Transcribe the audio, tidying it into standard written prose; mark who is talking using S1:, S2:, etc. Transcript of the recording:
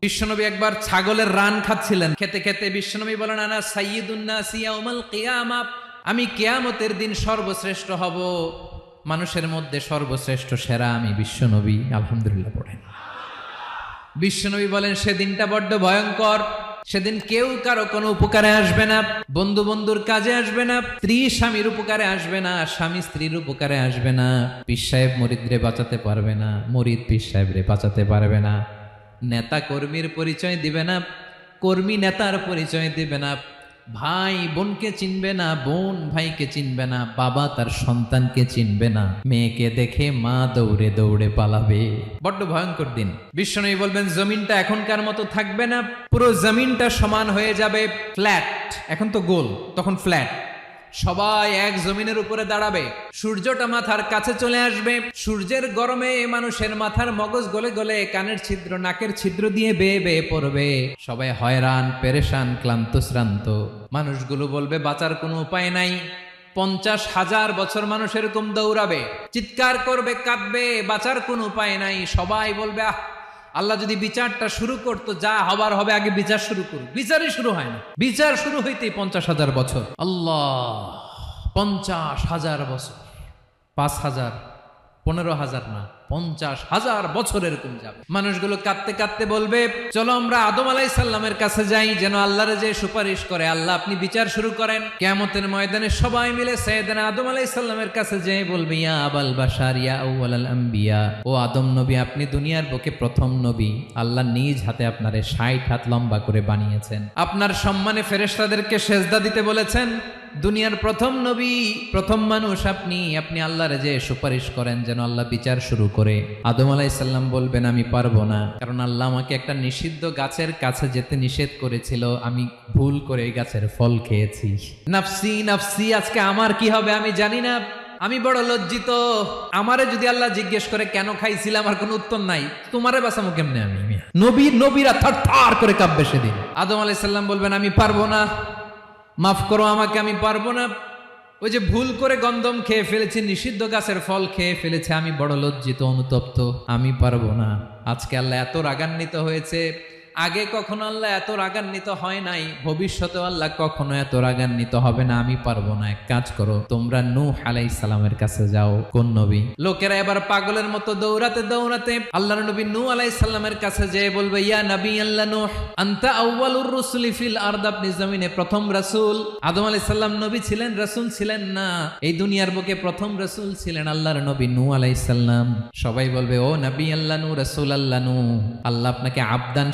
S1: বিশ্বনবী একবার ছাগলের রান খাচ্ছিলেন, খেতে খেতে বিশ্বনবী বলেন, আনা সাইয়্যিদুন নাসি ইয়াউমাল কিয়ামা, আমি কিয়ামতের দিন সর্বশ্রেষ্ঠ হব, মানুষের মধ্যে সর্বশ্রেষ্ঠ সেরা আমি বিশ্বনবী। আলহামদুলিল্লাহ পড়েন। বিশ্বনবী বলেন, সেদিনটা বড্ড ভয়ঙ্কর, সেদিন কেউ কারো কোনো উপকারে আসবে না, বন্ধু বন্ধুর কাজে আসবে না, স্ত্রী স্বামীর উপকারে আসবে না, স্বামী স্ত্রীর উপকারে আসবে না, পীর সাহেব মুরিদরে বাঁচাতে পারবে না, মুরিদ পীর সাহেবরে বাঁচাতে পারবে না, নেতা কর্মীর পরিচয় দিবে না, কর্মী নেতার পরিচয় দিবে না, ভাই বোনকে চিনবে না, বোন ভাইকে চিনবে না, বাবা তার সন্তানকে চিনবে না, মেয়েকে দেখে মা দৌড়ে দৌড়ে পালাবে। বড্ড ভয়ঙ্কর দিন। বিশ্বনবী বলবেন, জমিনটা এখনকার মতো থাকবে না, পুরো জমিনটা সমান হয়ে যাবে, ফ্ল্যাট। এখন তো গোল, তখন ফ্ল্যাট। সবাই এক জমিনের উপরে দাঁড়াবে, সূর্যটা মাথার কাছে চলে আসবে, সূর্যের গরমে মানুষের মাথার মগজ গলে গলে কানের ছিদ্র নাকের ছিদ্র দিয়ে বেয়ে বেয়ে পড়বে, সবাই হয়রান পেরেশান ক্লান্ত শ্রান্ত। মানুষগুলো বলবে বাঁচার কোনো উপায় নাই। 50,000 বছর মানুষ এরকম দৌড়াবে, চিৎকার করবে, কাঁদবে, বাঁচার কোনো উপায় নাই। সবাই বলবে, আহ, আল্লাহ যদি বিচারটা শুরু করতো, যা হবার হবে, আগে বিচার শুরু করুক। বিচারই শুরু হয় না, বিচার শুরু হইতেই 50,000 বছর। আল্লাহ, 50,000 বছর, 5,000, 15,000 না, 50,000 বছর এরকম যাবে। মানুষগুলো কাঁদতে কাঁদতে বলবে, চলো আমরা আদম আলাইহিস সালামের কাছে যাই, যেন আল্লাহর যে সুপারিশ করে, আল্লাহ আপনি বিচার শুরু করেন। কিয়ামতের ময়দানে সবাই মিলে সাইয়েদনা আদম আলাইহিস সালামের কাছে যেয়ে বলবে, ইয়া আবাল বাশার ইয়া আউয়ালাল আম্বিয়া, ও আদম নবী, আপনি দুনিয়ার বুকে প্রথম নবী, আল্লাহ নিজ হাতে আপনারে 60 হাত লম্বা করে বানিয়েছেন, আপনার সম্মানে ফেরেশতাদেরকে সেজদা দিতে বলেছেন, দুনিয়ার প্রথম নবী, প্রথম মানুষ আপনি, আপনি আল্লাহর যে সুপারিশ করেন যেন আল্লাহ বিচার শুরু করে। আদম আলাইহিস সালাম বলবেন, আমি পারবো না, কারণ আল্লাহ আমাকে একটা নিষিদ্ধ গাছের কাছে যেতে নিষেধ করেছিল, আমি ভুল করে এই গাছের ফল খেয়েছি। নাফসি নাফসি, আজকে আমার কি হবে আমি জানি না, আমি বড় লজ্জিত। আমারে যদি আল্লাহ জিজ্ঞেস করে কেন খাইছিলাম, আমার কোনো উত্তর নাই, তোমারে বাঁচামো কেমনে আমি? নবীরা থার করে কাঁপবে সেদিন। আদম আলাইহিস সালাম বলবেন, আমি পারবো না, মাফ করো আমাকে, আমি পারবো না, ওই যে ভুল করে গন্ধম খেয়ে ফেলেছি, নিষিদ্ধ গাছের ফল খেয়ে ফেলেছে, আমি বড় লজ্জিত অনুতপ্ত, আমি পারবো না। আজকে আল্লাহ এত রাগান্বিত হয়েছে, আগে কখনো আল্লাহ এত রাগান্বিত হয় নাই, ভবিষ্যতেও আল্লাহ কখনো এত রাগান্বিত হবে না, আমি পারবো না। এক কাজ করো, তোমরা নূহ আলাইহিস সালামের কাছে যাও। কোন নবী? লোকেরা এবার পাগলের মতো দৌড়াতে দৌড়াতে আল্লাহর নবী নূহ আলাইহিস সালামের কাছে যেয়ে বলবে, ইয়া নবী আল্লাহ নূহ, আনতা আউয়ালুর রাসূলি ফিল আরদ, আপনি জমিনে প্রথম রাসূল। আদম আলাইহিস সালাম নবী ছিলেন, রাসূল ছিলেন না, এই দুনিয়ার বুকে প্রথম রাসূল ছিলেন আল্লাহর নবী নূহ আলাইহিস সালাম। সবাই বলবে, ও নবী আল্লাহ নূহ, রাসূল আল্লাহ নূহ, আল্লাহ আপনাকে আবদান